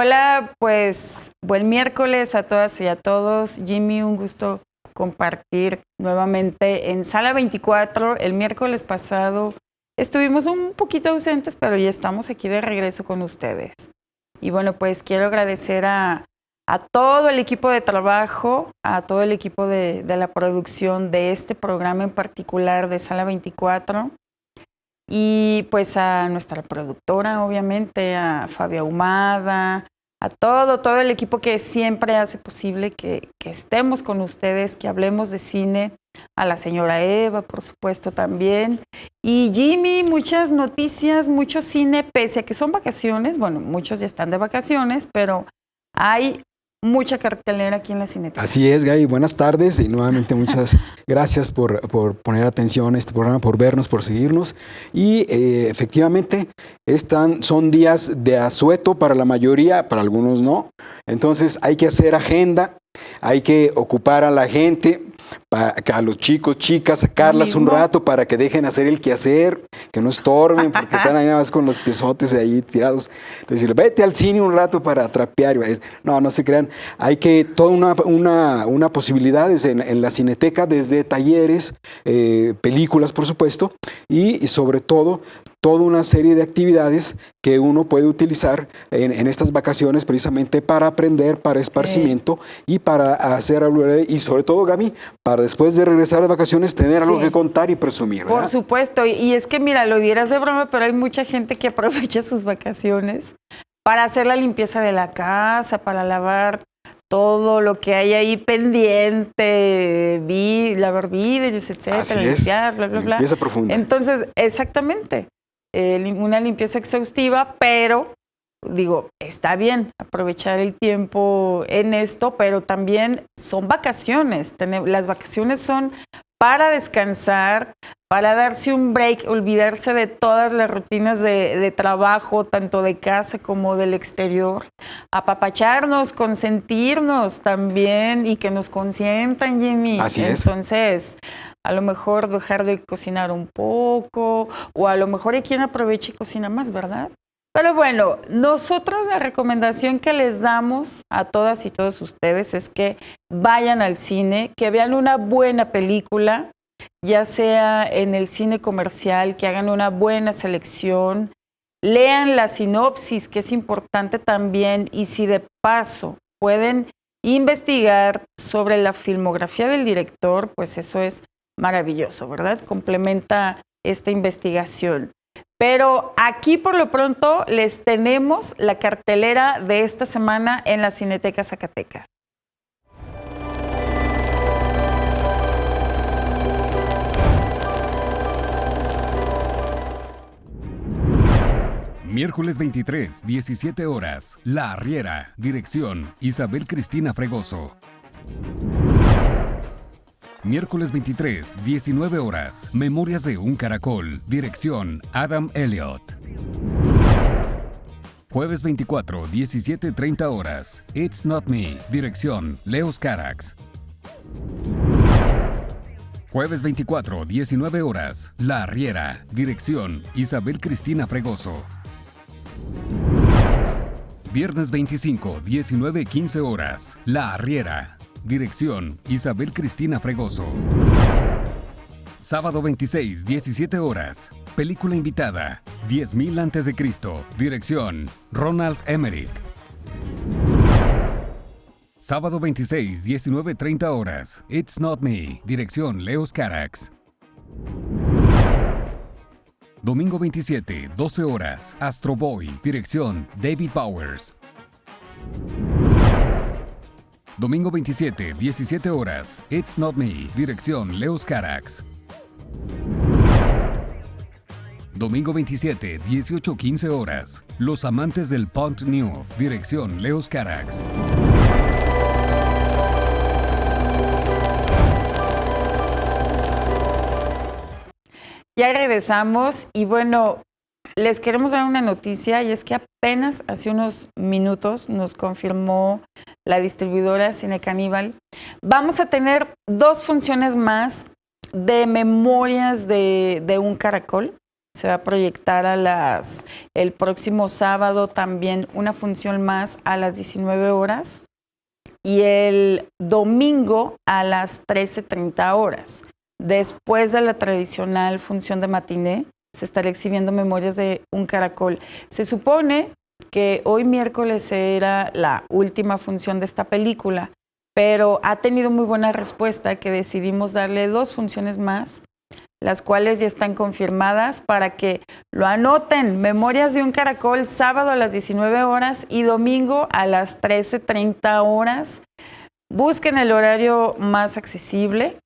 Hola, pues buen miércoles a todas y a todos. Jimmy, un gusto compartir nuevamente en Sala 24. El miércoles pasado estuvimos un poquito ausentes, pero ya estamos aquí de regreso con ustedes. Y bueno, pues quiero agradecer a todo el equipo de trabajo, a todo el equipo de la producción de este programa en particular de Sala 24. Y pues a nuestra productora, obviamente, a Fabio Ahumada, a todo el equipo que siempre hace posible que estemos con ustedes, que hablemos de cine, a la señora Eva, por supuesto, también. Y Jimmy, muchas noticias, mucho cine, pese a que son vacaciones, bueno, muchos ya están de vacaciones, pero hay mucha cartelera aquí en la Cineteca. Así es, Gaby. Buenas tardes y nuevamente muchas gracias por poner atención a este programa, por vernos, por seguirnos. Y efectivamente, son días de asueto para la mayoría, para algunos no. Entonces hay que hacer agenda, hay que ocupar a la gente, a los chicos, chicas, sacarlas un rato para que dejen hacer el quehacer, que no estorben, porque están ahí nada más con los piezotes ahí tirados. Entonces, vete al cine un rato para trapear. No se crean. Hay que toda una posibilidades en la Cineteca, desde talleres, películas, por supuesto, y sobre todo, toda una serie de actividades que uno puede utilizar en estas vacaciones precisamente para aprender, para esparcimiento y para hacer algo, y sobre todo, Gaby, para después de regresar de vacaciones tener algo que contar y presumir, ¿verdad? Por supuesto, y es que mira, lo dirás de broma, pero hay mucha gente que aprovecha sus vacaciones para hacer la limpieza de la casa, para lavar todo lo que hay ahí pendiente, lavar vidrios, etcétera, limpiar, bla, bla, bla. Limpieza profunda. Entonces, exactamente, una limpieza exhaustiva, pero digo, está bien aprovechar el tiempo en esto, pero también son vacaciones. Las vacaciones son para descansar, para darse un break, olvidarse de todas las rutinas de trabajo, tanto de casa como del exterior, apapacharnos, consentirnos también y que nos consientan, Jimmy. Así es. Entonces, a lo mejor dejar de cocinar un poco, o a lo mejor hay quien aproveche y cocina más, ¿verdad? Pero bueno, nosotros la recomendación que les damos a todas y todos ustedes es que vayan al cine, que vean una buena película, ya sea en el cine comercial, que hagan una buena selección, lean la sinopsis, que es importante también, y si de paso pueden investigar sobre la filmografía del director, pues eso es maravilloso, ¿verdad? Complementa esta investigación. Pero aquí por lo pronto les tenemos la cartelera de esta semana en la Cineteca Zacatecas. Miércoles 23, 17 horas, La Arriera, dirección Isabel Cristina Fregoso. Miércoles 23, 19 horas, Memorias de un Caracol, dirección Adam Elliott. Jueves 24, 17:30 horas, It's Not Me, dirección Leos Carax. Jueves 24, 19 horas, La Arriera, dirección Isabel Cristina Fregoso. Viernes 25, 19:15 horas, La Arriera, dirección Isabel Cristina Fregoso. Sábado 26, 17 horas, película invitada, 10.000 a.C., dirección Ronald Emmerich. Sábado 26, 19:30 horas, It's Not Me, dirección Leos Carax. Domingo 27, 12 horas, Astro Boy, dirección David Bowers. Domingo 27, 17 horas, It's Not Me, dirección Leos Carax. Domingo 27, 18:15 horas, Los Amantes del Pont Neuf, dirección Leos Carax. Ya regresamos y bueno, les queremos dar una noticia y es que apenas hace unos minutos nos confirmó la distribuidora Cine Caníbal. Vamos a tener 2 funciones más de Memorias de un Caracol, Se va a proyectar el próximo sábado también una función más a las 19 horas y el domingo a las 13:30 horas. Después de la tradicional función de matiné, se estará exhibiendo Memorias de un Caracol. Se supone que hoy miércoles era la última función de esta película, pero ha tenido muy buena respuesta que decidimos darle 2 funciones más, las cuales ya están confirmadas para que lo anoten. Memorias de un Caracol, sábado a las 19 horas y domingo a las 13:30 horas. Busquen el horario más accesible.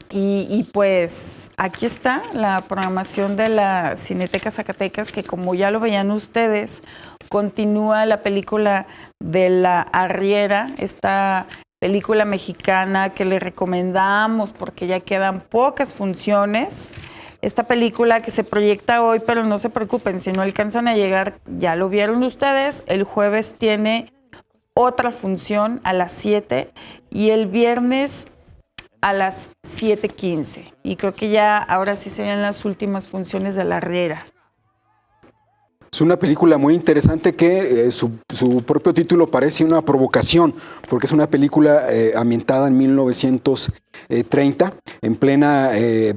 Y pues aquí está la programación de la Cineteca Zacatecas, que como ya lo veían ustedes, continúa la película de La Arriera, esta película mexicana que les recomendamos porque ya quedan pocas funciones. Esta película que se proyecta hoy, pero no se preocupen, si no alcanzan a llegar, ya lo vieron ustedes, el jueves tiene otra función a las 7 y el viernes a las 7:15. Y creo que ya ahora sí serían las últimas funciones de La Arriera. Es una película muy interesante que su propio título parece una provocación, porque es una película ambientada en 1930, en plena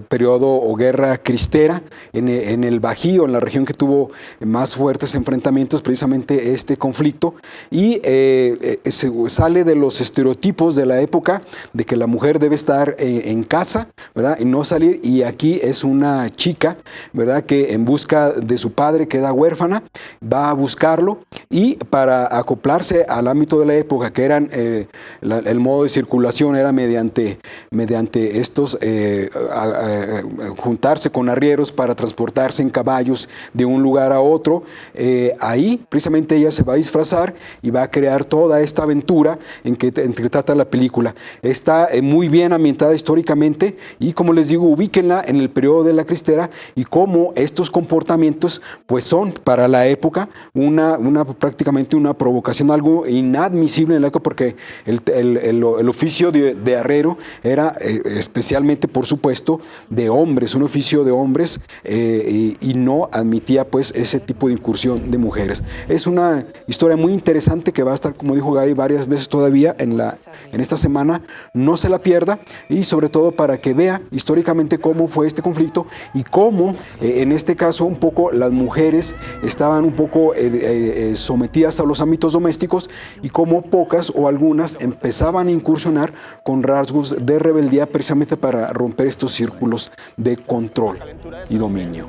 periodo o guerra cristera, en el Bajío, en la región que tuvo más fuertes enfrentamientos, precisamente este conflicto, y sale de los estereotipos de la época de que la mujer debe estar en casa, ¿verdad? Y no salir, y aquí es una chica, ¿verdad? Que en busca de su padre queda huérfana, va a buscarlo y para acoplarse al ámbito de la época, que eran el modo de circulación era mediante estos juntarse con arrieros para transportarse en caballos de un lugar a otro. Ahí precisamente ella se va a disfrazar y va a crear toda esta aventura en que trata la película. Está muy bien ambientada históricamente y, como les digo, ubíquenla en el periodo de la cristera y cómo estos comportamientos pues son para la época prácticamente una provocación, algo inadmisible en la época, porque el oficio de arriero era especialmente, por supuesto, de hombres, un oficio de hombres, y no admitía pues ese tipo de incursión de mujeres. Es una historia muy interesante que va a estar, como dijo Gaby, varias veces todavía en esta semana. No se la pierda, y sobre todo para que vea históricamente cómo fue este conflicto y cómo en este caso un poco las mujeres estaban un poco sometidas a los ámbitos domésticos y cómo pocas o algunas empezaban a incursionar con rasgos de rebeldía precisamente para romper estos círculos de control y dominio.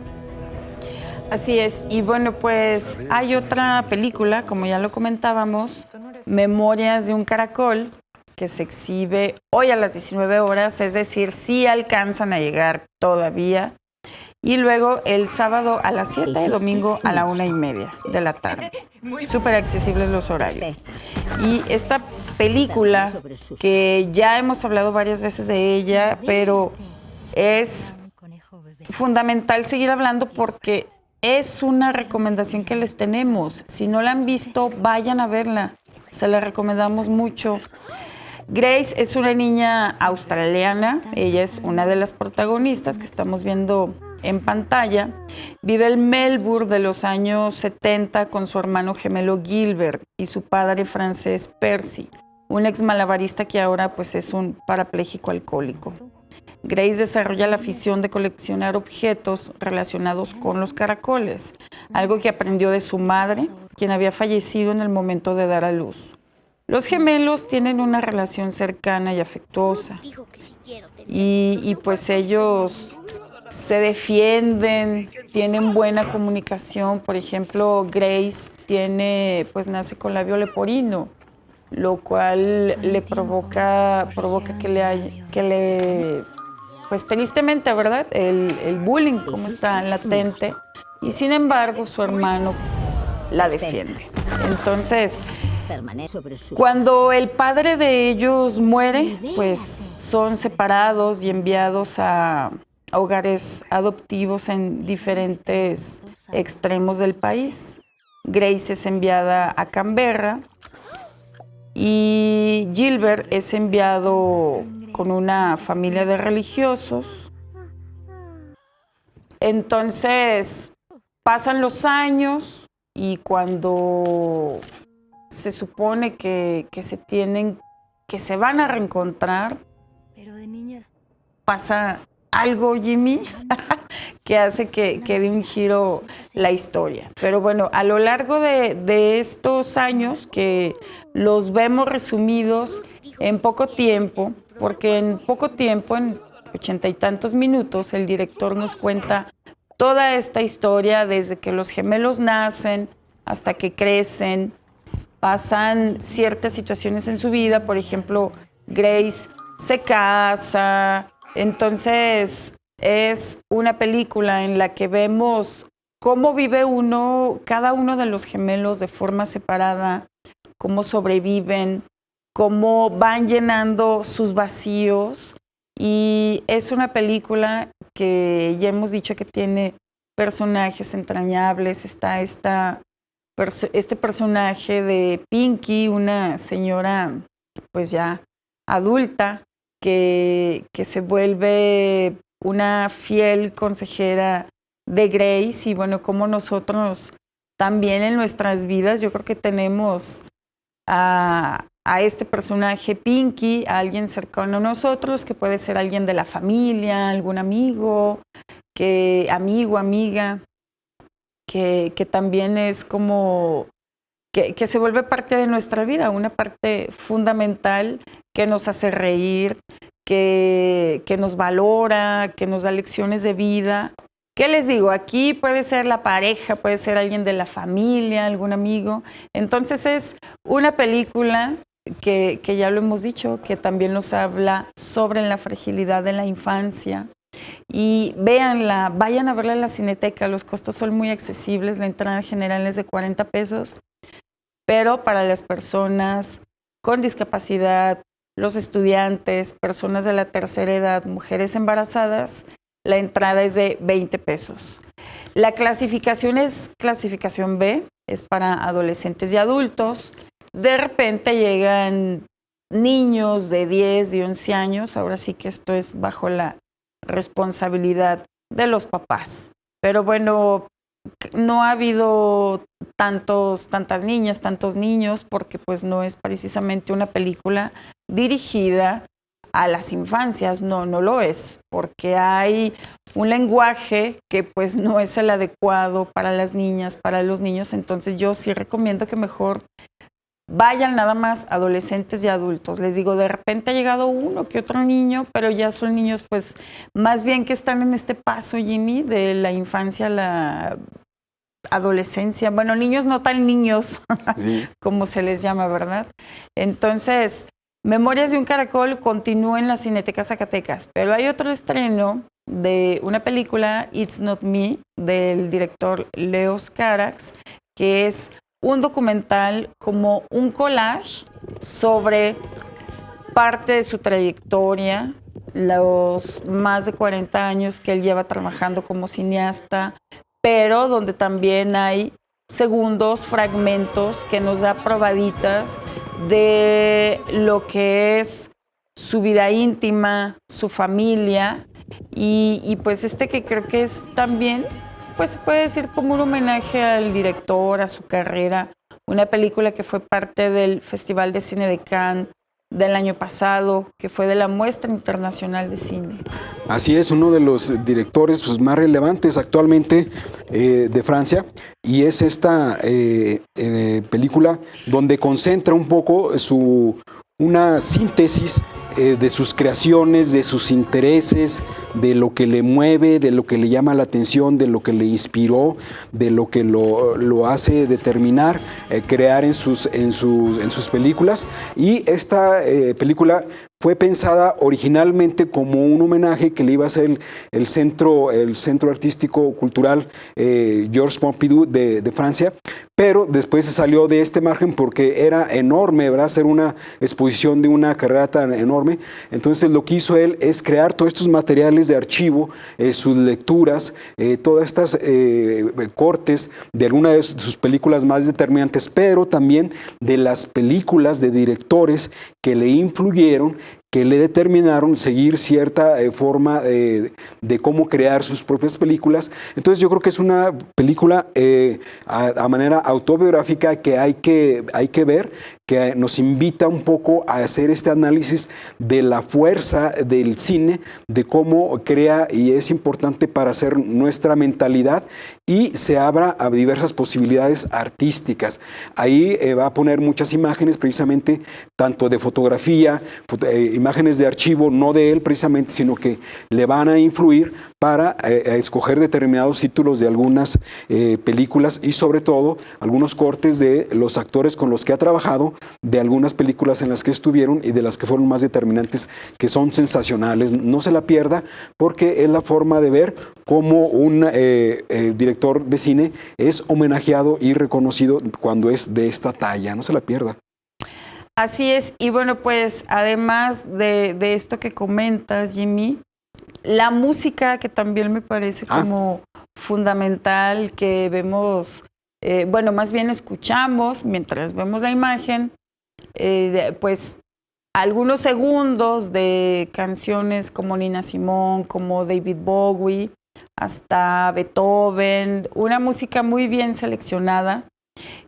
Así es, y bueno, pues hay otra película, como ya lo comentábamos, Memorias de un Caracol, que se exhibe hoy a las 19 horas, es decir, sí alcanzan a llegar todavía, y luego el sábado a las 7 y domingo a la 1:30 de la tarde. Súper accesibles los horarios. Y esta película, que ya hemos hablado varias veces de ella, pero es fundamental seguir hablando porque es una recomendación que les tenemos. Si no la han visto, vayan a verla. Se la recomendamos mucho. Grace es una niña australiana. Ella es una de las protagonistas que estamos viendo en pantalla. Vive en Melbourne de los años 70 con su hermano gemelo Gilbert y su padre francés Percy, un ex malabarista que ahora pues es un parapléjico alcohólico. Grace desarrolla la afición de coleccionar objetos relacionados con los caracoles, algo que aprendió de su madre, quien había fallecido en el momento de dar a luz. Los gemelos tienen una relación cercana y afectuosa, y pues ellos se defienden, tienen buena comunicación. Por ejemplo, Grace nace con labio leporino, lo cual le provoca que le pues tristemente, ¿verdad? El bullying como está latente, y sin embargo su hermano la defiende. Entonces, cuando el padre de ellos muere, pues son separados y enviados a hogares adoptivos en diferentes extremos del país. Grace es enviada a Canberra y Gilbert es enviado con una familia de religiosos Entonces, pasan los años y cuando se supone que se van a reencontrar, Pero de niña. pasa algo, Jimmy, que hace que dé un giro la historia. Pero bueno, a lo largo de estos años que los vemos resumidos en poco tiempo, porque en poco tiempo, en 80 y tantos minutos, el director nos cuenta toda esta historia desde que los gemelos nacen hasta que crecen, pasan ciertas situaciones en su vida, por ejemplo, Grace se casa, entonces es una película en la que vemos cómo vive cada uno de los gemelos de forma separada, cómo sobreviven, cómo van llenando sus vacíos, y es una película que ya hemos dicho que tiene personajes entrañables. Está este personaje de Pinky, una señora pues ya adulta que se vuelve una fiel consejera de Grace, y bueno, como nosotros también en nuestras vidas yo creo que tenemos a este personaje Pinky, a alguien cercano a nosotros, que puede ser alguien de la familia, algún amigo, amiga, que también es como que se vuelve parte de nuestra vida, una parte fundamental que nos hace reír, que nos valora, que nos da lecciones de vida. ¿Qué les digo? Aquí puede ser la pareja, puede ser alguien de la familia, algún amigo. Entonces es una película que ya lo hemos dicho, que también nos habla sobre la fragilidad de la infancia. Y véanla, vayan a verla en la Cineteca, los costos son muy accesibles, la entrada general es de 40 pesos, pero para las personas con discapacidad, los estudiantes, personas de la tercera edad, mujeres embarazadas, la entrada es de 20 pesos. La clasificación es clasificación B, es para adolescentes y adultos. De repente llegan niños de 10, de 11 años, ahora sí que esto es bajo la responsabilidad de los papás. Pero bueno, no ha habido tantas niñas, tantos niños, porque pues no es precisamente una película dirigida a las infancias, no lo es, porque hay un lenguaje que pues no es el adecuado para las niñas, para los niños. Entonces yo sí recomiendo que mejor vayan nada más adolescentes y adultos. Les digo, de repente ha llegado uno que otro niño, pero ya son niños pues más bien que están en este paso, Jimmy, de la infancia a la adolescencia. Bueno, niños no tan niños, sí, como se les llama, ¿verdad? Entonces, Memorias de un Caracol continúa en la Cineteca Zacatecas, pero hay otro estreno de una película, It's Not Me, del director Leos Carax, que es un documental como un collage sobre parte de su trayectoria, los más de 40 años que él lleva trabajando como cineasta, pero donde también hay segundos, fragmentos que nos da probaditas de lo que es su vida íntima, su familia, y pues que creo que es también, pues se puede decir como un homenaje al director, a su carrera, una película que fue parte del Festival de Cine de Cannes del año pasado, que fue de la Muestra Internacional de Cine. Así es, uno de los directores pues, más relevantes actualmente de Francia, y es esta película donde concentra un poco una síntesis de sus creaciones, de sus intereses, de lo que le mueve, de lo que le llama la atención, de lo que le inspiró, de lo que lo hace determinar, crear en sus películas. Y esta película fue pensada originalmente como un homenaje que le iba a hacer el Centro Artístico Cultural Georges Pompidou de Francia, pero después se salió de este margen porque era enorme, ¿verdad? Hacer una exposición de una carrera tan enorme. Entonces lo que hizo él es crear todos estos materiales de archivo, sus lecturas, todas estas cortes de alguna de sus películas más determinantes, pero también de las películas de directores que le influyeron, que le determinaron seguir cierta forma de cómo crear sus propias películas. Entonces yo creo que es una película a manera autobiográfica que hay que ver, que nos invita un poco a hacer este análisis de la fuerza del cine, de cómo crea y es importante para hacer nuestra mentalidad y se abra a diversas posibilidades artísticas. Ahí va a poner muchas imágenes precisamente, tanto de fotografía, imágenes de archivo, no de él precisamente, sino que le van a influir para escoger determinados títulos de algunas películas y sobre todo algunos cortes de los actores con los que ha trabajado, de algunas películas en las que estuvieron y de las que fueron más determinantes, que son sensacionales. No se la pierda porque es la forma de ver cómo un director de cine es homenajeado y reconocido cuando es de esta talla. No se la pierda. Así es, y bueno, pues además de esto que comentas, Jimmy, la música que también me parece como fundamental, que vemos, bueno, más bien escuchamos mientras vemos la imagen, pues algunos segundos de canciones como Nina Simone, como David Bowie, hasta Beethoven, una música muy bien seleccionada.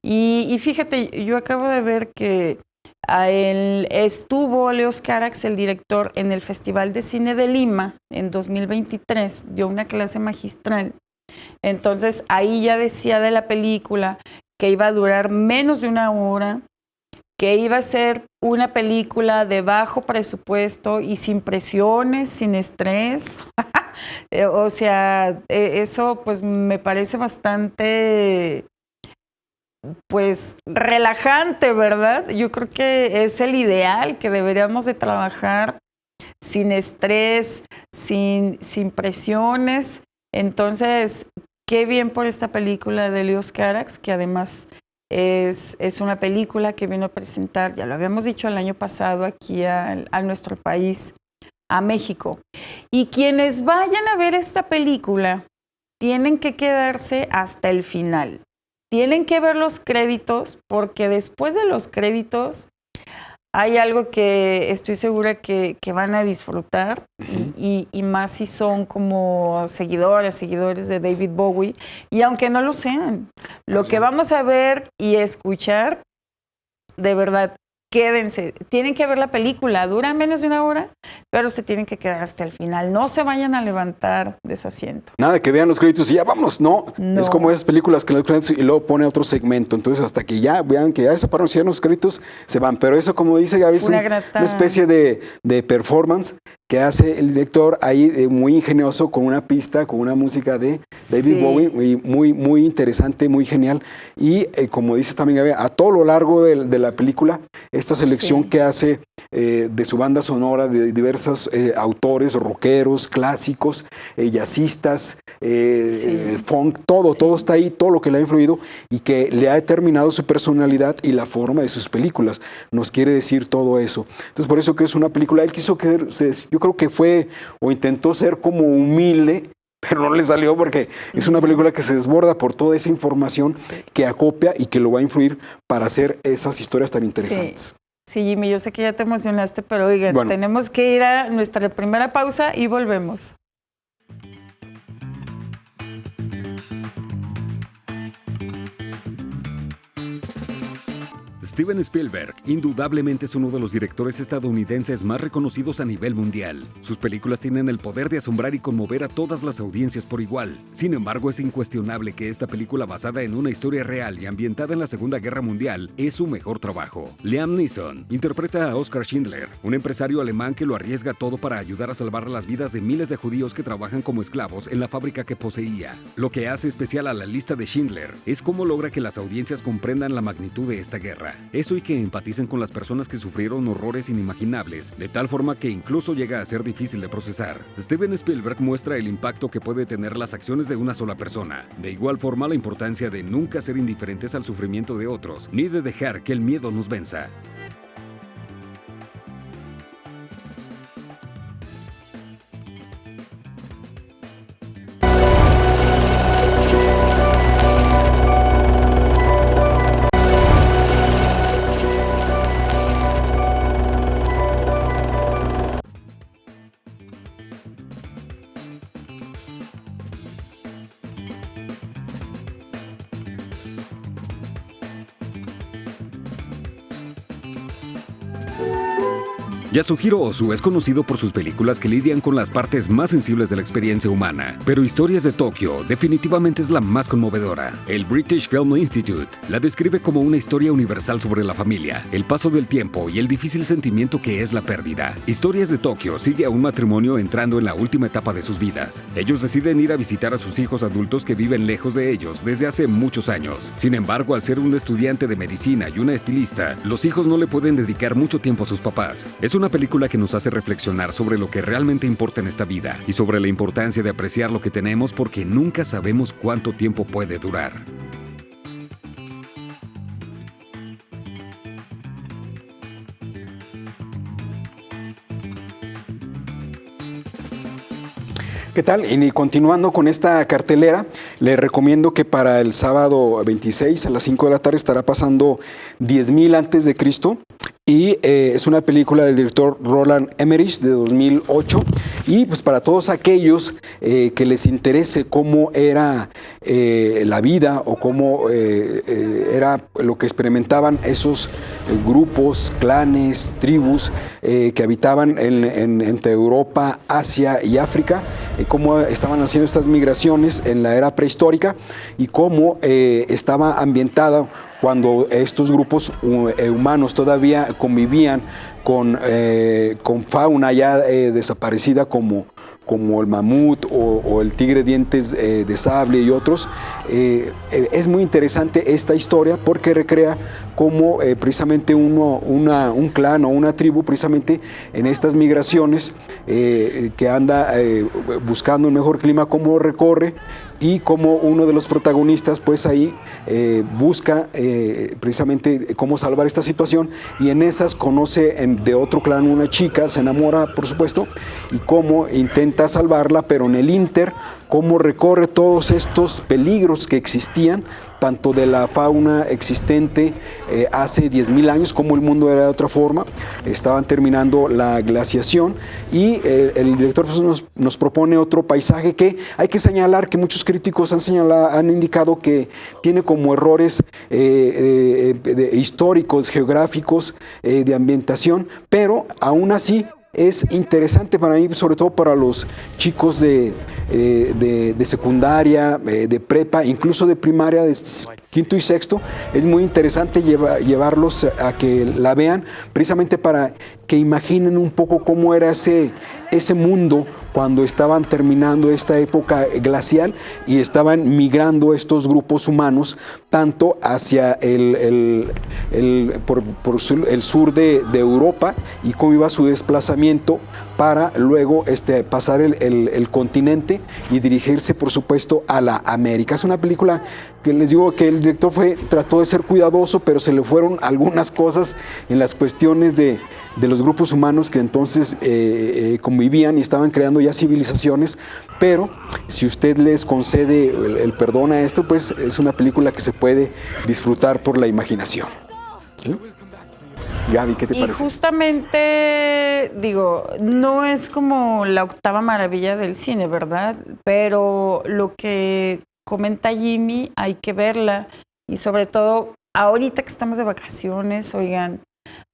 Y fíjate, yo acabo de ver que estuvo Leos Carax, el director, en el Festival de Cine de Lima en 2023, dio una clase magistral. Entonces ahí ya decía de la película que iba a durar menos de una hora, que iba a ser una película de bajo presupuesto y sin presiones, sin estrés. O sea, eso pues me parece bastante pues relajante, ¿verdad? Yo creo que es el ideal, que deberíamos de trabajar sin estrés, sin presiones. Entonces, qué bien por esta película de Leos Carax, que además es una película que vino a presentar, ya lo habíamos dicho el año pasado, aquí a nuestro país, a México. Y quienes vayan a ver esta película tienen que quedarse hasta el final. Tienen que ver los créditos, porque después de los créditos hay algo que estoy segura que van a disfrutar, y más si son como seguidores de David Bowie, y aunque no lo sean, lo que vamos a ver y escuchar, de verdad, quédense, tienen que ver la película, dura menos de una hora, pero se tienen que quedar hasta el final, no se vayan a levantar de su asiento. Nada que vean los créditos y ya vámonos, no. Es como esas películas que los créditos y luego pone otro segmento, entonces hasta que ya vean que ya desaparecieron los créditos, se van, pero eso, como dice Gaby, es una especie de performance que hace el director ahí muy ingenioso, con una pista, con una música de David Bowie, muy interesante, muy genial. Y como dices también, Gaby, a todo lo largo de la película, esta selección que hace de su banda sonora, de diversos autores, rockeros, clásicos, jazzistas, funk, todo está ahí, todo lo que le ha influido y que le ha determinado su personalidad y la forma de sus películas. Nos quiere decir todo eso. Entonces, por eso que es una película, él quiso que, yo creo que fue o intentó ser como humilde, pero no le salió porque es una película que se desborda por toda esa información que acopia y que lo va a influir para hacer esas historias tan interesantes. Sí, Jimmy, yo sé que ya te emocionaste, pero oigan, tenemos que ir a nuestra primera pausa y volvemos. Steven Spielberg indudablemente es uno de los directores estadounidenses más reconocidos a nivel mundial. Sus películas tienen el poder de asombrar y conmover a todas las audiencias por igual. Sin embargo, es incuestionable que esta película, basada en una historia real y ambientada en la Segunda Guerra Mundial, es su mejor trabajo. Liam Neeson interpreta a Oskar Schindler, un empresario alemán que lo arriesga todo para ayudar a salvar las vidas de miles de judíos que trabajan como esclavos en la fábrica que poseía. Lo que hace especial a La Lista de Schindler es cómo logra que las audiencias comprendan la magnitud de esta guerra. Eso, y que empaticen con las personas que sufrieron horrores inimaginables, de tal forma que incluso llega a ser difícil de procesar. Steven Spielberg muestra el impacto que puede tener las acciones de una sola persona. De igual forma, la importancia de nunca ser indiferentes al sufrimiento de otros, ni de dejar que el miedo nos venza. Yasuhiro Ozu es conocido por sus películas que lidian con las partes más sensibles de la experiencia humana, pero Historias de Tokio definitivamente es la más conmovedora. El British Film Institute la describe como una historia universal sobre la familia, el paso del tiempo y el difícil sentimiento que es la pérdida. Historias de Tokio sigue a un matrimonio entrando en la última etapa de sus vidas. Ellos deciden ir a visitar a sus hijos adultos que viven lejos de ellos desde hace muchos años. Sin embargo, al ser un estudiante de medicina y una estilista, los hijos no le pueden dedicar mucho tiempo a sus papás. Es una película que nos hace reflexionar sobre lo que realmente importa en esta vida y sobre la importancia de apreciar lo que tenemos porque nunca sabemos cuánto tiempo puede durar. ¿Qué tal? Y continuando con esta cartelera, le recomiendo que para el sábado 26 a las 5 de la tarde estará pasando 10.000 antes de Cristo. Y es una película del director Roland Emmerich de 2008. Y pues para todos aquellos que les interese cómo era la vida o cómo era lo que experimentaban esos grupos, clanes, tribus que habitaban entre Europa, Asia y África, cómo estaban haciendo estas migraciones en la era prehistórica y cómo estaba ambientada cuando estos grupos humanos todavía convivían con fauna ya desaparecida como el mamut o el tigre dientes de sable y otros. Es muy interesante esta historia porque recrea cómo precisamente un clan o una tribu precisamente en estas migraciones que anda buscando un mejor clima, cómo recorre y como uno de los protagonistas pues ahí busca precisamente cómo salvar esta situación y en esas conoce de otro clan una chica, se enamora por supuesto y cómo intenta salvarla, pero en el inter cómo recorre todos estos peligros que existían tanto de la fauna existente hace 10.000 años, como el mundo era de otra forma, estaban terminando la glaciación y el director pues, nos propone otro paisaje que hay que señalar que muchos críticos han indicado que tiene como errores históricos, geográficos, de ambientación, pero aún así es interesante para mí, sobre todo para los chicos de secundaria, de prepa, incluso de primaria, de quinto y sexto. Es muy interesante llevarlos a que la vean, precisamente para que imaginen un poco cómo era ese mundo cuando estaban terminando esta época glacial y estaban migrando estos grupos humanos tanto hacia por el sur de Europa y cómo iba su desplazamiento para luego pasar el continente y dirigirse por supuesto a la América. Es una película que les digo que el director trató de ser cuidadoso, pero se le fueron algunas cosas en las cuestiones de los grupos humanos que entonces convivían y estaban creando ya civilizaciones, pero si usted les concede el perdón a esto, pues es una película que se puede disfrutar por la imaginación. ¿Sí? Gaby, ¿qué te parece? Y justamente, digo, no es como la octava maravilla del cine, ¿verdad? Pero lo que comenta Jimmy, hay que verla. Y sobre todo, ahorita que estamos de vacaciones, oigan,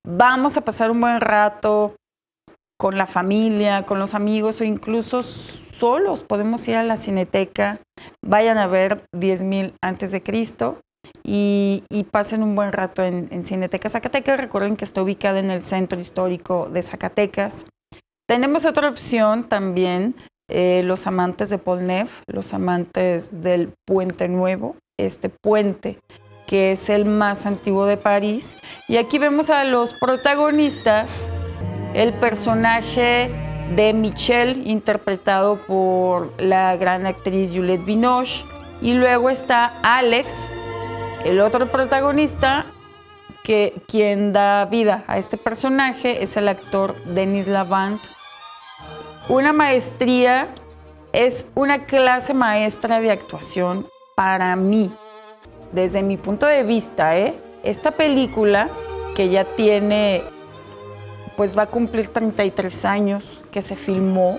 vamos a pasar un buen rato con la familia, con los amigos o incluso solos. Podemos ir a la Cineteca, vayan a ver 10.000 antes de Cristo. Y pasen un buen rato en Cineteca Zacatecas. Recuerden que está ubicada en el centro histórico de Zacatecas. Tenemos otra opción también, los amantes de Pont Neuf, los amantes del Puente Nuevo, este puente que es el más antiguo de París. Y aquí vemos a los protagonistas, el personaje de Michel, interpretado por la gran actriz Juliette Binoche, y luego está Alex, el otro protagonista, quien da vida a este personaje es el actor Denis Lavant. Una maestría, es una clase maestra de actuación para mí, desde mi punto de vista. Esta película, que ya tiene, pues va a cumplir 33 años que se filmó,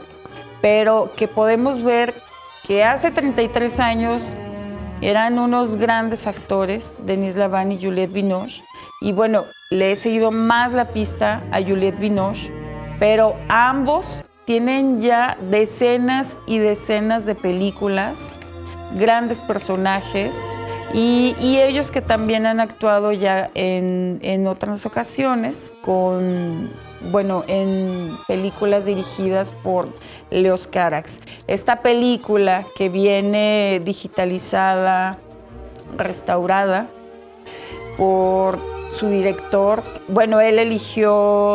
pero que podemos ver que hace 33 años eran unos grandes actores, Denis Lavant y Juliette Binoche. Y bueno, le he seguido más la pista a Juliette Binoche pero ambos tienen ya decenas y decenas de películas, grandes personajes, y ellos que también han actuado ya en otras ocasiones en películas dirigidas por Leos Carax. Esta película que viene digitalizada, restaurada por su director, él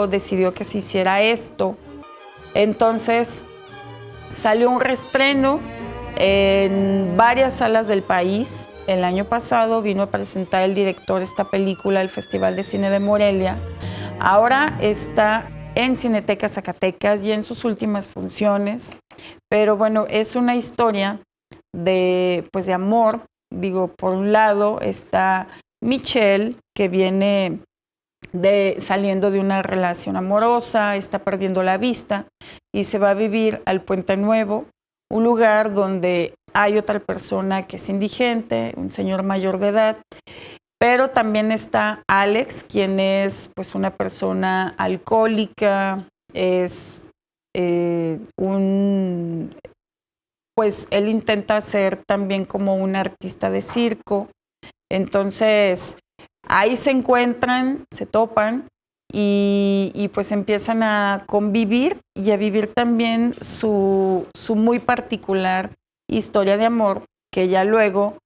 decidió que se hiciera esto. Entonces salió un reestreno en varias salas del país. El año pasado vino a presentar el director esta película al Festival de Cine de Morelia. Ahora está en Cineteca Zacatecas y en sus últimas funciones. Pero es una historia de amor. Por un lado está Michelle, que viene saliendo de una relación amorosa, está perdiendo la vista y se va a vivir al Puente Nuevo, un lugar donde hay otra persona que es indigente, un señor mayor de edad, pero también está Alex, quien es una persona alcohólica, es él intenta ser también como un artista de circo. Entonces ahí se encuentran, se topan y empiezan a convivir y a vivir también su muy particular historia de amor, que ya luego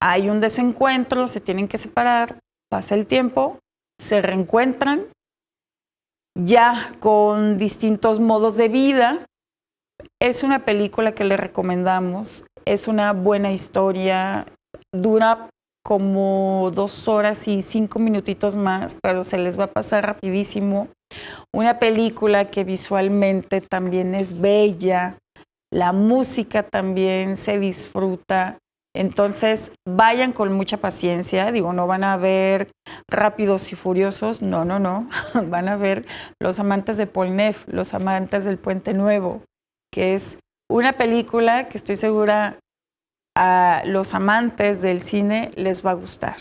hay un desencuentro, se tienen que separar, pasa el tiempo, se reencuentran ya con distintos modos de vida. Es una película que le recomendamos, es una buena historia, dura como 2 horas y 5 minutitos más, pero se les va a pasar rapidísimo. Una película que visualmente también es bella, la música también se disfruta. Entonces vayan con mucha paciencia, no van a ver Rápidos y Furiosos, no, van a ver Los Amantes de Paul Neff, Los Amantes del Puente Nuevo, que es una película que estoy segura a los amantes del cine les va a gustar.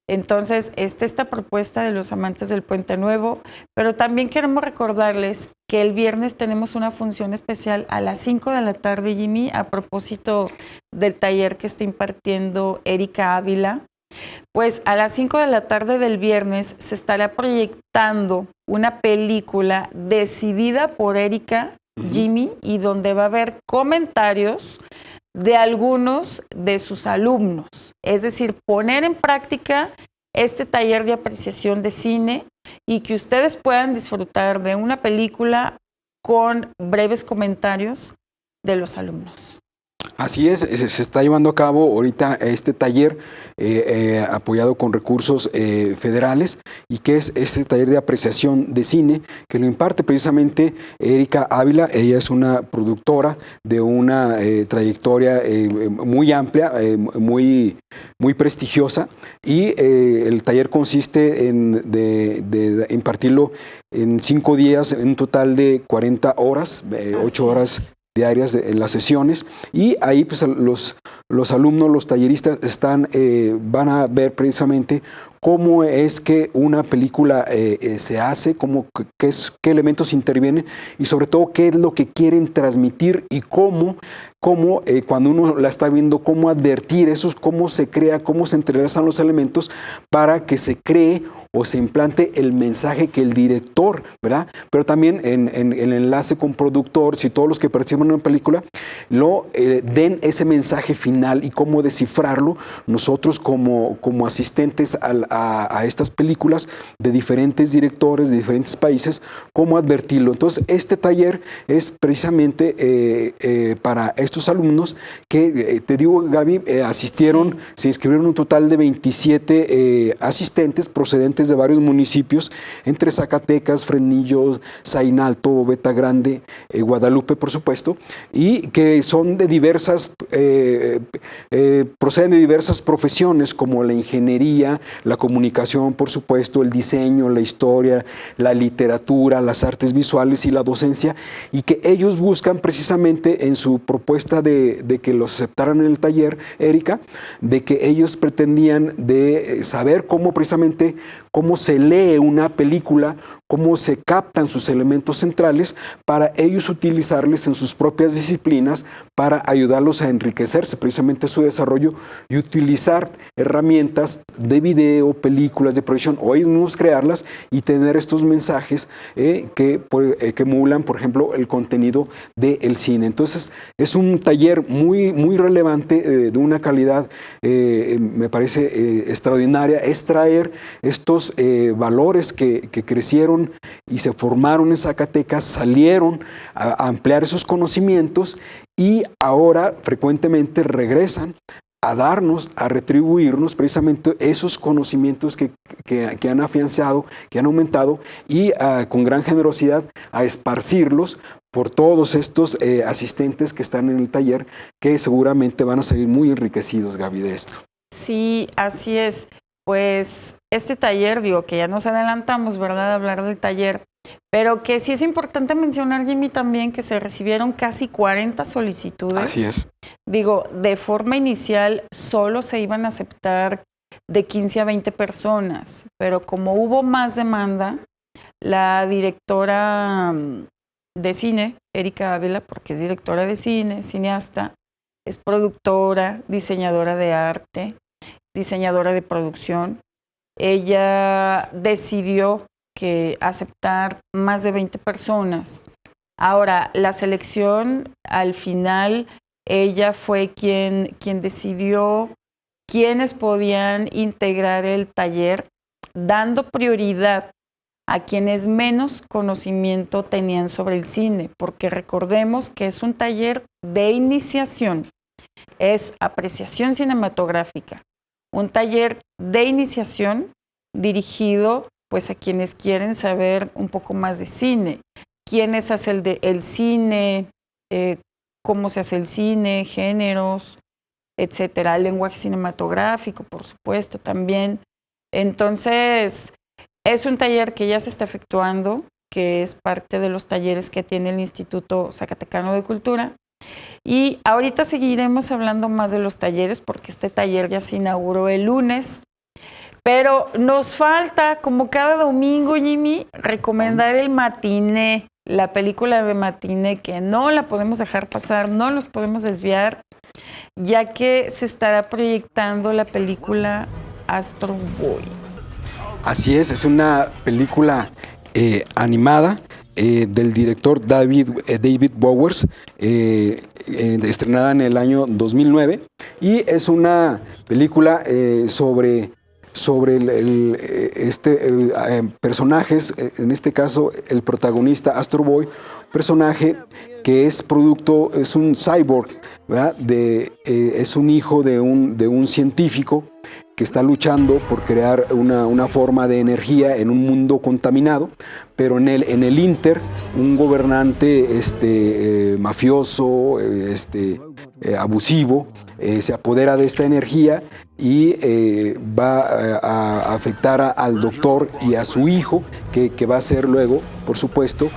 Entonces, esta propuesta de Los Amantes del Puente Nuevo, pero también queremos recordarles que el viernes tenemos una función especial a las 5 de la tarde, Jimmy, a propósito del taller que está impartiendo Erika Ávila. Pues a las 5 de la tarde del viernes se estará proyectando una película decidida por Erika, Jimmy, y donde va a haber comentarios de algunos de sus alumnos. Es decir, poner en práctica este taller de apreciación de cine y que ustedes puedan disfrutar de una película con breves comentarios de los alumnos. Así es, se está llevando a cabo ahorita este taller apoyado con recursos federales, y que es este taller de apreciación de cine que lo imparte precisamente Erika Ávila. Ella es una productora de una trayectoria muy amplia, muy prestigiosa, y el taller consiste de impartirlo en 5 días, en un total de 40 horas, 8 horas diarias en las sesiones, y ahí pues los alumnos, los talleristas van a ver precisamente cómo es que una película se hace, qué elementos intervienen y sobre todo qué es lo que quieren transmitir y cómo cuando uno la está viendo, cómo advertir eso, cómo se crea, cómo se entrelazan los elementos para que se cree o se implante el mensaje que el director, ¿verdad? Pero también en el enlace con productores y todos los que participan en una película, den ese mensaje final y cómo descifrarlo nosotros como asistentes a estas películas de diferentes directores, de diferentes países, cómo advertirlo. Entonces, este taller es precisamente para estos alumnos que, te digo, Gaby, se inscribieron un total de 27 asistentes procedentes de varios municipios, entre Zacatecas, Fresnillo, Zainalto, Beta Grande, Guadalupe, por supuesto, y que son de proceden de diversas profesiones como la ingeniería, la comunicación, por supuesto, el diseño, la historia, la literatura, las artes visuales y la docencia, y que ellos buscan precisamente en su propuesta de que los aceptaran en el taller, Erika, de que ellos pretendían de saber cómo precisamente cómo se lee una película, cómo se captan sus elementos centrales para ellos utilizarles en sus propias disciplinas para ayudarlos a enriquecerse precisamente su desarrollo y utilizar herramientas de video, películas de proyección o ellos mismos crearlas y tener estos mensajes que emulan, por ejemplo, el contenido del cine. Entonces, es un taller muy, muy relevante, de una calidad, me parece extraordinaria, es traer estos valores que crecieron y se formaron en Zacatecas, salieron a ampliar esos conocimientos y ahora frecuentemente regresan a darnos, a retribuirnos precisamente esos conocimientos que han afianzado, que han aumentado y con gran generosidad a esparcirlos por todos estos asistentes que están en el taller, que seguramente van a salir muy enriquecidos, Gaby, de esto. Sí, así es. Pues este taller, digo que ya nos adelantamos, ¿verdad?, a hablar del taller, pero que sí es importante mencionar, Jimmy, también que se recibieron casi 40 solicitudes. Así es. Digo, de forma inicial solo se iban a aceptar de 15 a 20 personas, pero como hubo más demanda, la directora de cine, Erika Ávila, porque es directora de cine, cineasta, es productora, diseñadora de arte, diseñadora de producción. Ella decidió que aceptar más de 20 personas. Ahora, la selección, al final, ella fue quien decidió quiénes podían integrar el taller, dando prioridad a quienes menos conocimiento tenían sobre el cine, porque recordemos que es un taller de iniciación, es apreciación cinematográfica. Un taller de iniciación dirigido pues a quienes quieren saber un poco más de cine, quiénes hacen el cine, cómo se hace el cine, géneros, etcétera, lenguaje cinematográfico, por supuesto, también. Entonces, es un taller que ya se está efectuando, que es parte de los talleres que tiene el Instituto Zacatecano de Cultura. Y ahorita seguiremos hablando más de los talleres porque este taller ya se inauguró el lunes. Pero nos falta, como cada domingo, Jimmy, recomendar el matiné, la película de matiné, que no la podemos dejar pasar, no los podemos desviar, ya que se estará proyectando la película Astro Boy. Así es una película animada del director David Bowers, estrenada en el año 2009, y es una película sobre personajes, en este caso el protagonista Astro Boy, personaje que es un cyborg, ¿verdad? Es un hijo de un científico que está luchando por crear una forma de energía en un mundo contaminado, pero en el Inter, un gobernante mafioso, abusivo, se apodera de esta energía y va a afectar al doctor y a su hijo, que va a ser luego, por supuesto,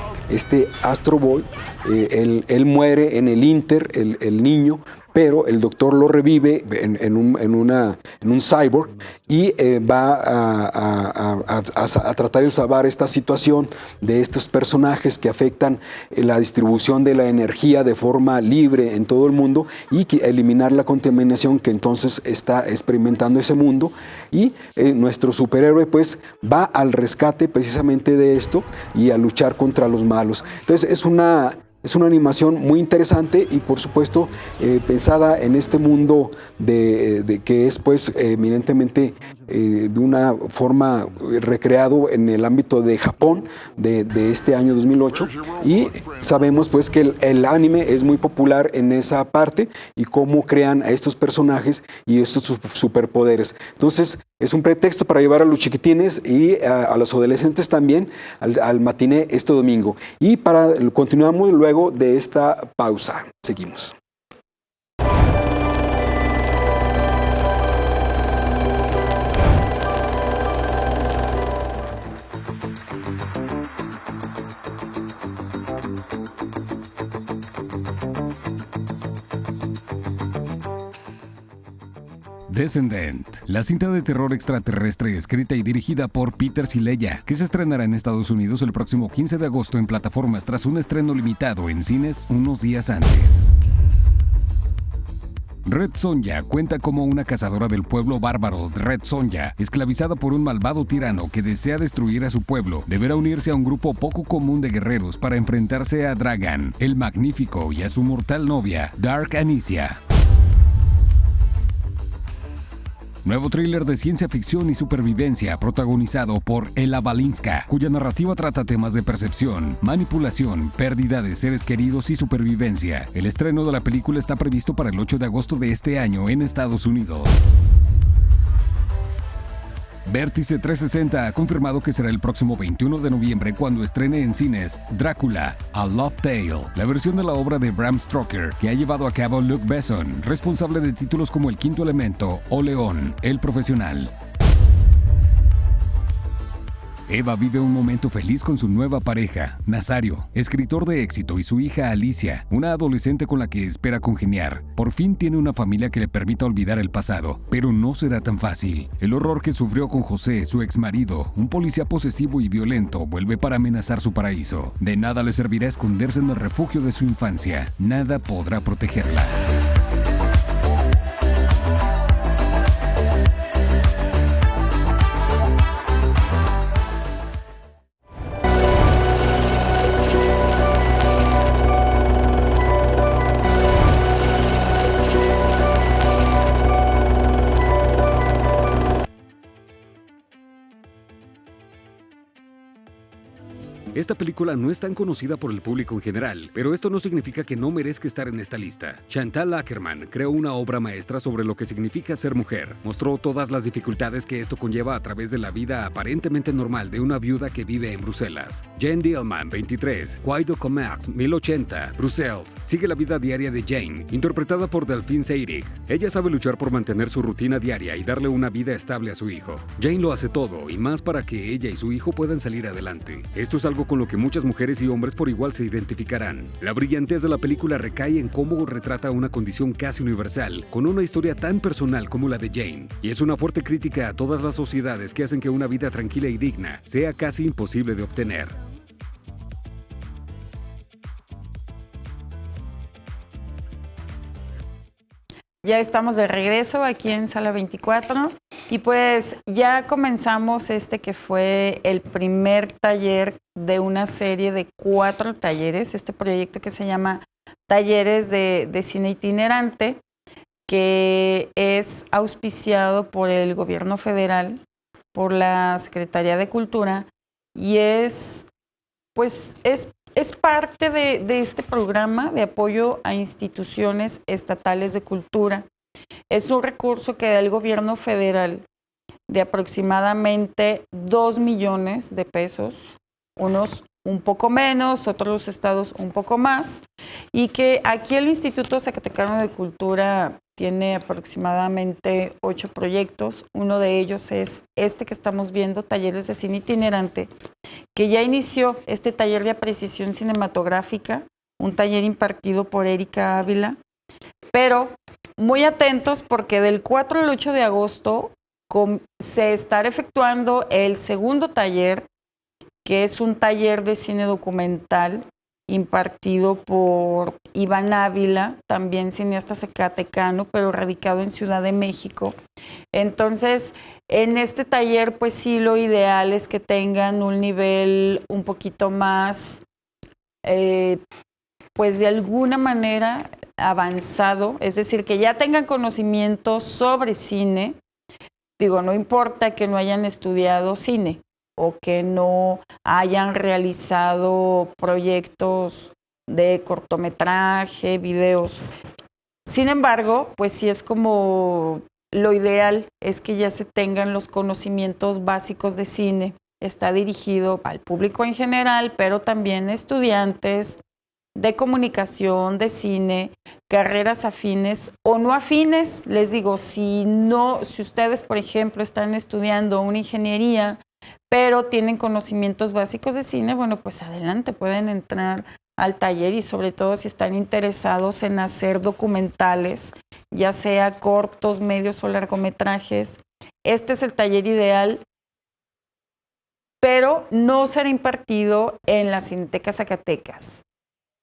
Astro Boy. Él muere en el Inter, el niño, pero el doctor lo revive en un cyborg y va a tratar de salvar esta situación de estos personajes que afectan la distribución de la energía de forma libre en todo el mundo y eliminar la contaminación que entonces está experimentando ese mundo. Y nuestro superhéroe pues va al rescate precisamente de esto y a luchar contra los malos. Entonces es una animación muy interesante y por supuesto pensada en este mundo de que es pues eminentemente de una forma recreado en el ámbito de Japón de este año 2008, y sabemos pues que el anime es muy popular en esa parte y cómo crean a estos personajes y estos superpoderes. Entonces es un pretexto para llevar a los chiquitines y a los adolescentes también al matiné este domingo. Y continuamos luego de esta pausa. Seguimos. Descendant, la cinta de terror extraterrestre escrita y dirigida por Peter Sileya, que se estrenará en Estados Unidos el próximo 15 de agosto en plataformas tras un estreno limitado en cines unos días antes. Red Sonja cuenta como una cazadora del pueblo bárbaro Red Sonja, esclavizada por un malvado tirano que desea destruir a su pueblo, deberá unirse a un grupo poco común de guerreros para enfrentarse a Dragan, el Magnífico, y a su mortal novia, Dark Anicia. Nuevo thriller de ciencia ficción y supervivencia protagonizado por Ella Balinska, cuya narrativa trata temas de percepción, manipulación, pérdida de seres queridos y supervivencia. El estreno de la película está previsto para el 8 de agosto de este año en Estados Unidos. Vértice 360 ha confirmado que será el próximo 21 de noviembre cuando estrene en cines Drácula, A Love Tale, la versión de la obra de Bram Stoker que ha llevado a cabo Luc Besson, responsable de títulos como El Quinto Elemento o León, El Profesional. Eva vive un momento feliz con su nueva pareja, Nazario, escritor de éxito, y su hija Alicia, una adolescente con la que espera congeniar. Por fin tiene una familia que le permita olvidar el pasado, pero no será tan fácil. El horror que sufrió con José, su exmarido, un policía posesivo y violento, vuelve para amenazar su paraíso. De nada le servirá esconderse en el refugio de su infancia. Nada podrá protegerla. Esta película no es tan conocida por el público en general, pero esto no significa que no merezca estar en esta lista. Chantal Akerman creó una obra maestra sobre lo que significa ser mujer. Mostró todas las dificultades que esto conlleva a través de la vida aparentemente normal de una viuda que vive en Bruselas. Jane Dillman, 23, Quai du Commerce, 1080, Bruselas, sigue la vida diaria de Jane, interpretada por Delphine Seyrig. Ella sabe luchar por mantener su rutina diaria y darle una vida estable a su hijo. Jane lo hace todo y más para que ella y su hijo puedan salir adelante. Esto es algo con lo que muchas mujeres y hombres por igual se identificarán. La brillantez de la película recae en cómo retrata una condición casi universal, con una historia tan personal como la de Jane, y es una fuerte crítica a todas las sociedades que hacen que una vida tranquila y digna sea casi imposible de obtener. Ya estamos de regreso aquí en Sala 24 y pues ya comenzamos que fue el primer taller de una serie de 4 talleres, este proyecto que se llama Talleres de Cine Itinerante, que es auspiciado por el gobierno federal, por la Secretaría de Cultura, y es parte de este programa de apoyo a instituciones estatales de cultura. Es un recurso que da el gobierno federal de aproximadamente 2 millones de pesos, unos un poco menos, otros estados un poco más, y que aquí el Instituto Zacatecano de Cultura tiene aproximadamente 8 proyectos. Uno de ellos es este que estamos viendo, Talleres de Cine Itinerante, que ya inició este taller de apreciación cinematográfica, un taller impartido por Erika Ávila, pero muy atentos porque del 4 al 8 de agosto se estará efectuando el segundo taller, que es un taller de cine documental impartido por Iván Ávila, también cineasta zacatecano, pero radicado en Ciudad de México. Entonces, en este taller, pues sí, lo ideal es que tengan un nivel un poquito más, pues de alguna manera avanzado, es decir, que ya tengan conocimiento sobre cine. Digo, no importa que no hayan estudiado cine o que no hayan realizado proyectos de cortometraje, videos. Sin embargo, pues sí es como lo ideal es que ya se tengan los conocimientos básicos de cine. Está dirigido al público en general, pero también estudiantes de comunicación, de cine, carreras afines o no afines. Les digo, si ustedes, por ejemplo, están estudiando una ingeniería, pero tienen conocimientos básicos de cine, bueno, pues adelante, pueden entrar al taller y sobre todo si están interesados en hacer documentales, ya sea cortos, medios o largometrajes. Este es el taller ideal, pero no será impartido en la Cineteca Zacatecas.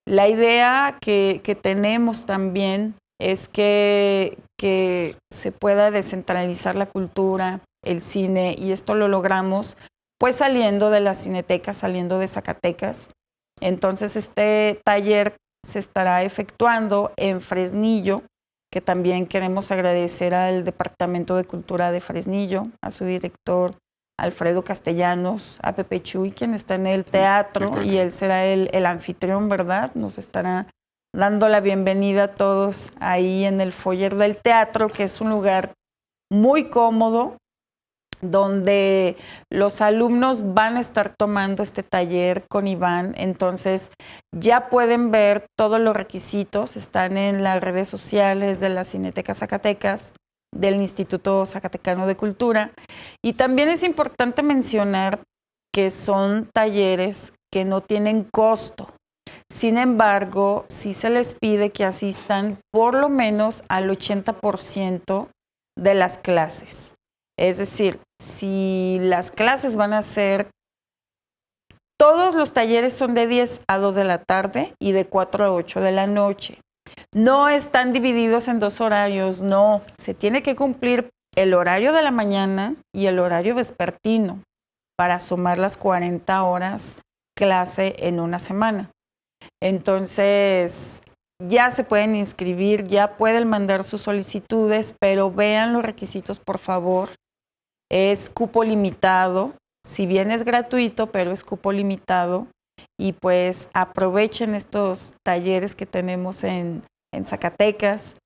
La idea que tenemos también es que se pueda descentralizar la cultura, el cine, y esto lo logramos pues saliendo de la Cineteca, saliendo de Zacatecas. Entonces este taller se estará efectuando en Fresnillo, que también queremos agradecer al Departamento de Cultura de Fresnillo, a su director Alfredo Castellanos, a Pepe Chuy, quien está en el teatro, y él será el anfitrión, ¿verdad? Nos estará dando la bienvenida a todos ahí en el foyer del teatro, que es un lugar muy cómodo, donde los alumnos van a estar tomando este taller con Iván. Entonces ya pueden ver todos los requisitos, están en las redes sociales de la Cineteca Zacatecas, del Instituto Zacatecano de Cultura. Y también es importante mencionar que son talleres que no tienen costo. Sin embargo, sí se les pide que asistan por lo menos al 80% de las clases. Es decir, si las clases van a ser, todos los talleres son de 10 a 2 de la tarde y de 4 a 8 de la noche. No están divididos en dos horarios, no. Se tiene que cumplir el horario de la mañana y el horario vespertino para sumar las 40 horas clase en una semana. Entonces, ya se pueden inscribir, ya pueden mandar sus solicitudes, pero vean los requisitos, por favor. Es cupo limitado, si bien es gratuito, pero es cupo limitado. Y pues aprovechen estos talleres que tenemos en Zacatecas.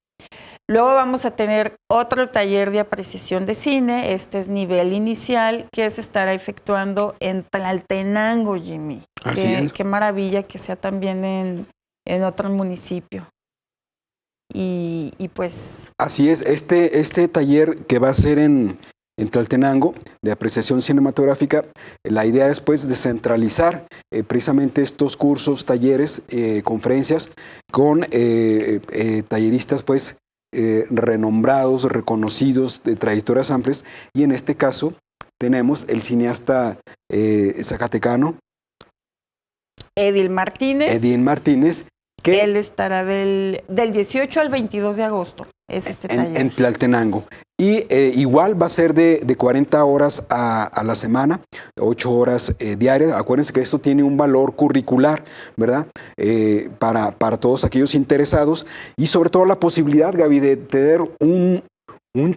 Luego vamos a tener otro taller de apreciación de cine. Este es nivel inicial, que se estará efectuando en Tlaltenango, Jimmy. Así es. Qué maravilla que sea también en otro municipio. Y pues... Así es, este taller que va a ser en Tlaltenango, de apreciación cinematográfica, la idea es pues descentralizar precisamente estos cursos, talleres, conferencias con talleristas pues renombrados, reconocidos, de trayectorias amplias, y en este caso tenemos el cineasta zacatecano Edil Martínez, que él estará del 18 al 22 de agosto, es este taller. En Tlaltenango. Y igual va a ser de 40 horas a la semana, 8 horas diarias. Acuérdense que esto tiene un valor curricular, ¿verdad? Para todos aquellos interesados, y sobre todo la posibilidad, Gaby, de tener un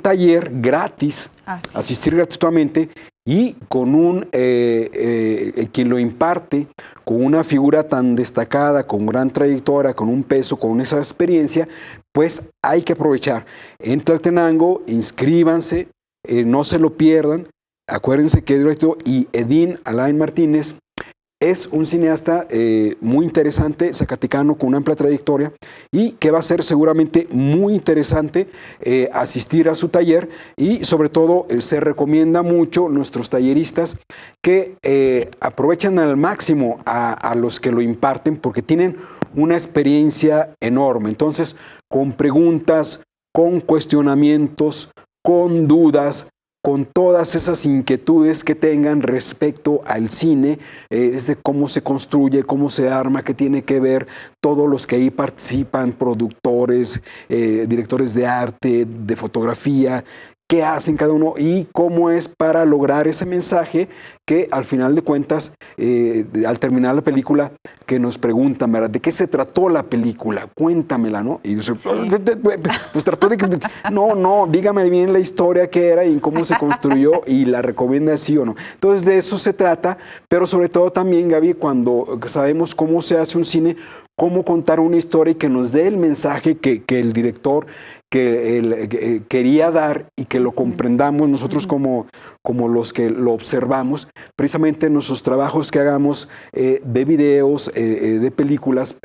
taller gratis, asistir gratuitamente, y con quien lo imparte, con una figura tan destacada, con gran trayectoria, con un peso, con esa experiencia, pues hay que aprovechar. En Tlaltenango, inscríbanse, no se lo pierdan. Acuérdense que y Edil Alain Martínez es un cineasta muy interesante, zacatecano, con una amplia trayectoria, y que va a ser seguramente muy interesante asistir a su taller. Y sobre todo se recomienda mucho nuestros talleristas que aprovechen al máximo a los que lo imparten, porque tienen una experiencia enorme. Entonces, con preguntas, con cuestionamientos, con dudas, con todas esas inquietudes que tengan respecto al cine, es de cómo se construye, cómo se arma, qué tiene que ver todos los que ahí participan, productores, directores de arte, de fotografía, qué hacen cada uno y cómo es para lograr ese mensaje que al final de cuentas, al terminar la película, que nos preguntan, ¿verdad? ¿De qué se trató la película? Cuéntamela, ¿no? Y dice, pues trató de que... No, dígame bien la historia que era y cómo se construyó y la recomienda sí o no. Entonces de eso se trata, pero sobre todo también, Gaby, cuando sabemos cómo se hace un cine, cómo contar una historia y que nos dé el mensaje que el director quería dar y que lo comprendamos nosotros como los que lo observamos, precisamente en nuestros trabajos que hagamos de videos, de películas,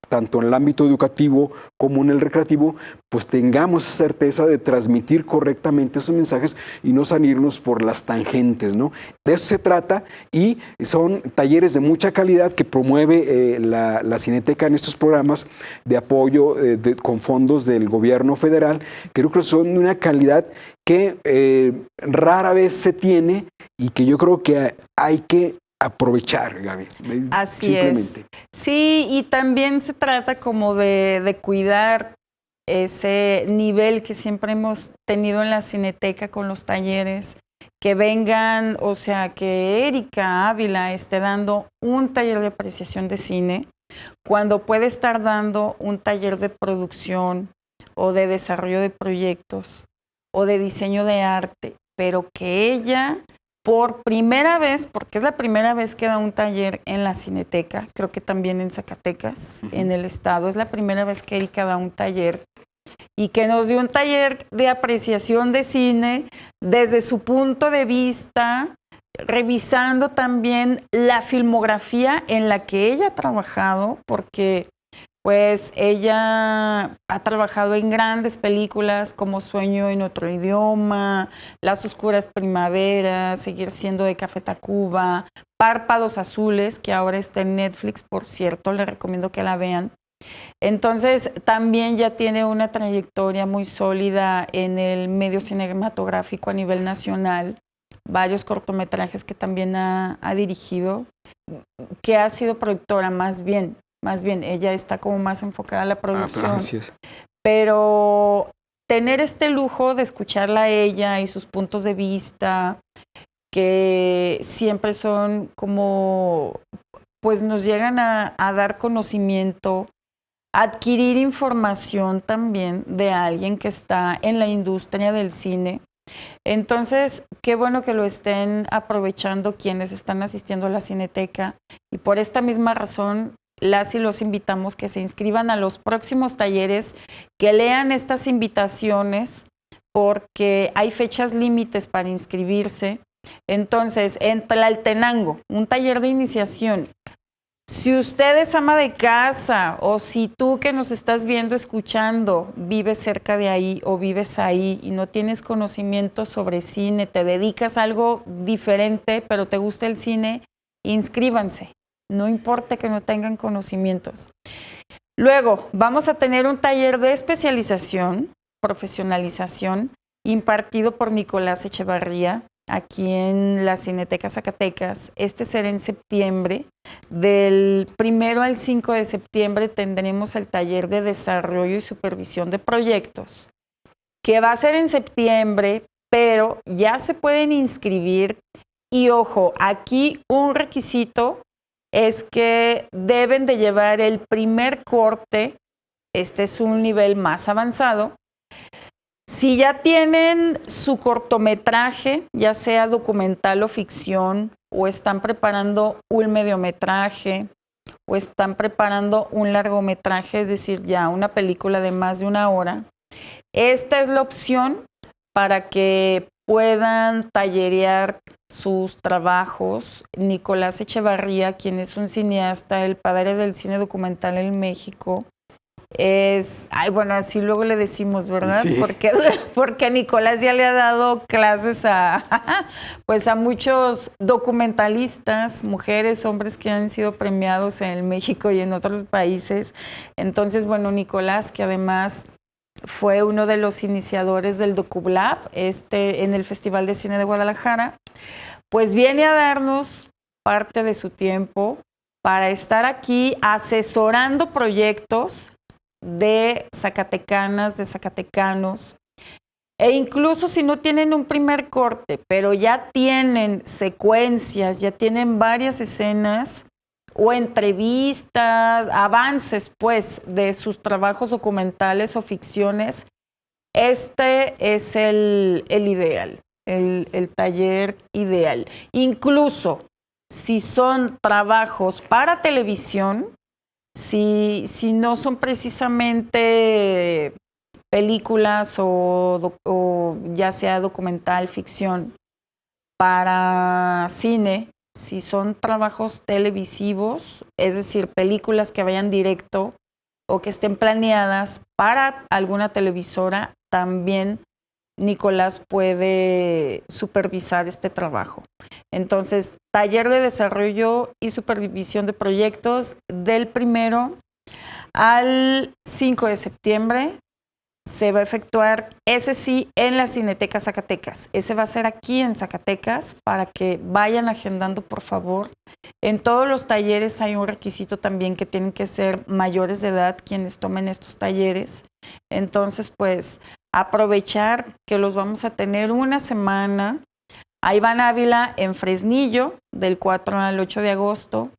tanto en el ámbito educativo como en el recreativo, pues tengamos certeza de transmitir correctamente esos mensajes y no salirnos por las tangentes, ¿no? De eso se trata, y son talleres de mucha calidad que promueve la Cineteca en estos programas de apoyo con fondos del gobierno federal, que creo que son de una calidad que rara vez se tiene y que yo creo que hay que aprovechar, Gaby. Así simplemente. es. Sí, y también se trata como de cuidar ese nivel que siempre hemos tenido en la Cineteca con los talleres, que vengan, o sea, que Erika Ávila esté dando un taller de apreciación de cine, cuando puede estar dando un taller de producción o de desarrollo de proyectos o de diseño de arte, pero que ella, por primera vez, porque es la primera vez que da un taller en la Cineteca, creo que también en Zacatecas, en el estado, es la primera vez que Erika da un taller, y que nos dio un taller de apreciación de cine desde su punto de vista, revisando también la filmografía en la que ella ha trabajado, porque pues ella ha trabajado en grandes películas como Sueño en otro idioma, Las oscuras primaveras, Seguir siendo de Café Tacuba, Párpados azules, que ahora está en Netflix, por cierto, les recomiendo que la vean. Entonces, también ya tiene una trayectoria muy sólida en el medio cinematográfico a nivel nacional, varios cortometrajes que también ha dirigido, que ha sido productora más bien, ella está como más enfocada a la producción. Gracias. Pero tener este lujo de escucharla a ella y sus puntos de vista, que siempre son como, pues nos llegan a dar conocimiento, adquirir información también de alguien que está en la industria del cine. Entonces, qué bueno que lo estén aprovechando quienes están asistiendo a la Cineteca, y por esta misma razón las y los invitamos que se inscriban a los próximos talleres, que lean estas invitaciones, porque hay fechas límites para inscribirse. Entonces, en Tlaltenango, un taller de iniciación. Si usted es ama de casa, o si tú que nos estás viendo, escuchando, vives cerca de ahí o vives ahí y no tienes conocimiento sobre cine, te dedicas a algo diferente, pero te gusta el cine, inscríbanse. No importa que no tengan conocimientos. Luego, vamos a tener un taller de especialización, profesionalización, impartido por Nicolás Echevarría, aquí en la Cineteca Zacatecas. Este será en septiembre. Del 1 al 5 de septiembre tendremos el taller de desarrollo y supervisión de proyectos, que va a ser en septiembre, pero ya se pueden inscribir. Y ojo, aquí un requisito es que deben de llevar el primer corte. Este es un nivel más avanzado. Si ya tienen su cortometraje, ya sea documental o ficción, o están preparando un mediometraje, o están preparando un largometraje, es decir, ya una película de más de 1 hora, esta es la opción para que puedan tallerear sus trabajos. Nicolás Echevarría, quien es un cineasta, el padre del cine documental en México, bueno, así luego le decimos, ¿verdad? Sí. Porque Nicolás ya le ha dado clases pues a muchos documentalistas, mujeres, hombres que han sido premiados en México y en otros países. Entonces, bueno, Nicolás, que además fue uno de los iniciadores del DocuLab, en el Festival de Cine de Guadalajara, pues viene a darnos parte de su tiempo para estar aquí asesorando proyectos de zacatecanas, de zacatecanos, e incluso si no tienen un primer corte, pero ya tienen secuencias, ya tienen varias escenas o entrevistas, avances pues de sus trabajos documentales o ficciones, este es el ideal, el taller ideal. Incluso si son trabajos para televisión, si no son precisamente películas o ya sea documental, ficción, para cine, si son trabajos televisivos, es decir, películas que vayan directo o que estén planeadas para alguna televisora, también Nicolás puede supervisar este trabajo. Entonces, taller de desarrollo y supervisión de proyectos del 1 al 5 de septiembre. Se va a efectuar, ese sí, en la Cineteca Zacatecas. Ese va a ser aquí en Zacatecas, para que vayan agendando, por favor. En todos los talleres hay un requisito también, que tienen que ser mayores de edad quienes tomen estos talleres. Entonces, pues, aprovechar que los vamos a tener una semana. A Iván Ávila en Fresnillo, del 4 al 8 de agosto.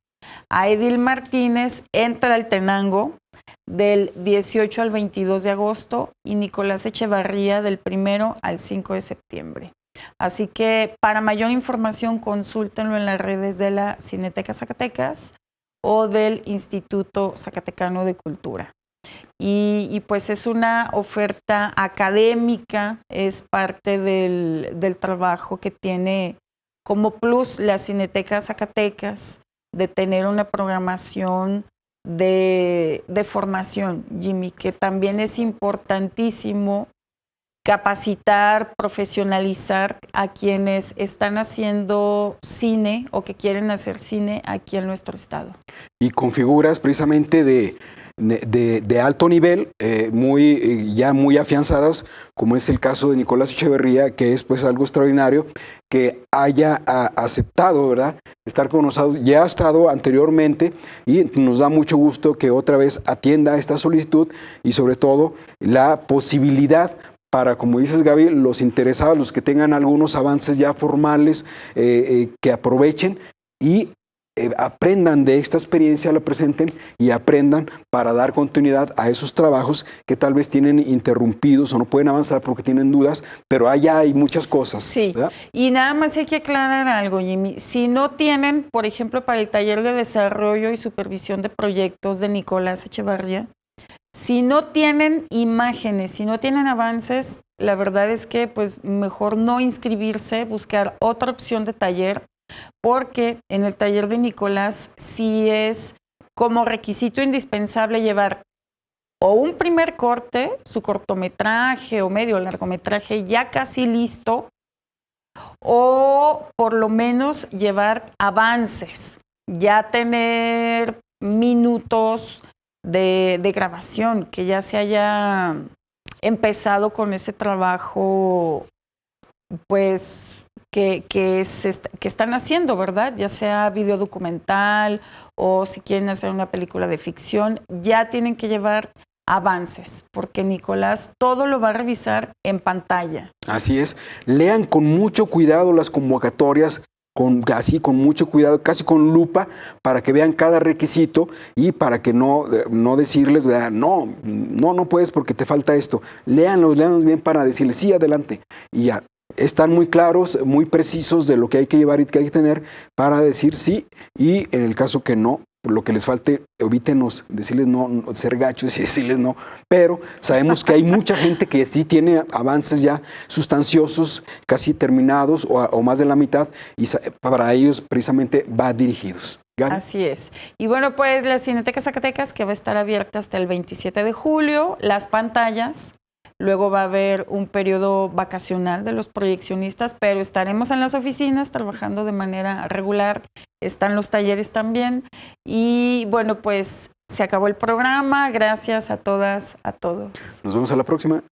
A Edil Martínez en Tlaltenango, del 18 al 22 de agosto, y Nicolás Echevarría del 1 al 5 de septiembre. Así que para mayor información consúltenlo en las redes de la Cineteca Zacatecas o del Instituto Zacatecano de Cultura. Y pues es una oferta académica, es parte del trabajo que tiene como plus la Cineteca Zacatecas, de tener una programación de formación, Jimmy, que también es importantísimo capacitar, profesionalizar a quienes están haciendo cine o que quieren hacer cine aquí en nuestro estado. Y con figuras precisamente de alto nivel, ya muy afianzadas, como es el caso de Nicolás Echevarría, que es pues algo extraordinario que haya aceptado, ¿verdad?, estar con nosotros. Ya ha estado anteriormente y nos da mucho gusto que otra vez atienda esta solicitud, y sobre todo la posibilidad para, como dices, Gaby, los interesados, los que tengan algunos avances ya formales, que aprovechen y aprendan de esta experiencia, la presenten y aprendan para dar continuidad a esos trabajos que tal vez tienen interrumpidos o no pueden avanzar porque tienen dudas, pero allá hay muchas cosas. Sí, ¿verdad? Y nada más hay que aclarar algo, Jimmy. Si no tienen, por ejemplo, para el taller de desarrollo y supervisión de proyectos de Nicolás Echevarría, si no tienen imágenes, si no tienen avances, la verdad es que pues mejor no inscribirse, buscar otra opción de taller, porque en el taller de Nicolás sí es como requisito indispensable llevar o un primer corte, su cortometraje o medio largometraje ya casi listo, o por lo menos llevar avances, ya tener minutos de grabación, que ya se haya empezado con ese trabajo, pues que están haciendo, ¿verdad? Ya sea video documental o si quieren hacer una película de ficción, ya tienen que llevar avances, porque Nicolás todo lo va a revisar en pantalla. Así es. Lean con mucho cuidado las convocatorias, con mucho cuidado, casi con lupa, para que vean cada requisito y para que no decirles, ¿verdad?, no puedes porque te falta esto. Léanlos bien para decirles sí, adelante. Y ya están muy claros, muy precisos de lo que hay que llevar y que hay que tener para decir sí, y en el caso que no, lo que les falte, evítenos decirles no, ser gachos y decirles no, pero sabemos que hay mucha gente que sí tiene avances ya sustanciosos, casi terminados o más de la mitad, y para ellos precisamente va dirigidos. ¿Gaby? Así es. Y bueno, pues la Cineteca Zacatecas, que va a estar abierta hasta el 27 de julio, las pantallas. Luego va a haber un periodo vacacional de los proyeccionistas, pero estaremos en las oficinas trabajando de manera regular. Están los talleres también. Y bueno, pues se acabó el programa. Gracias a todas, a todos. Nos vemos a la próxima.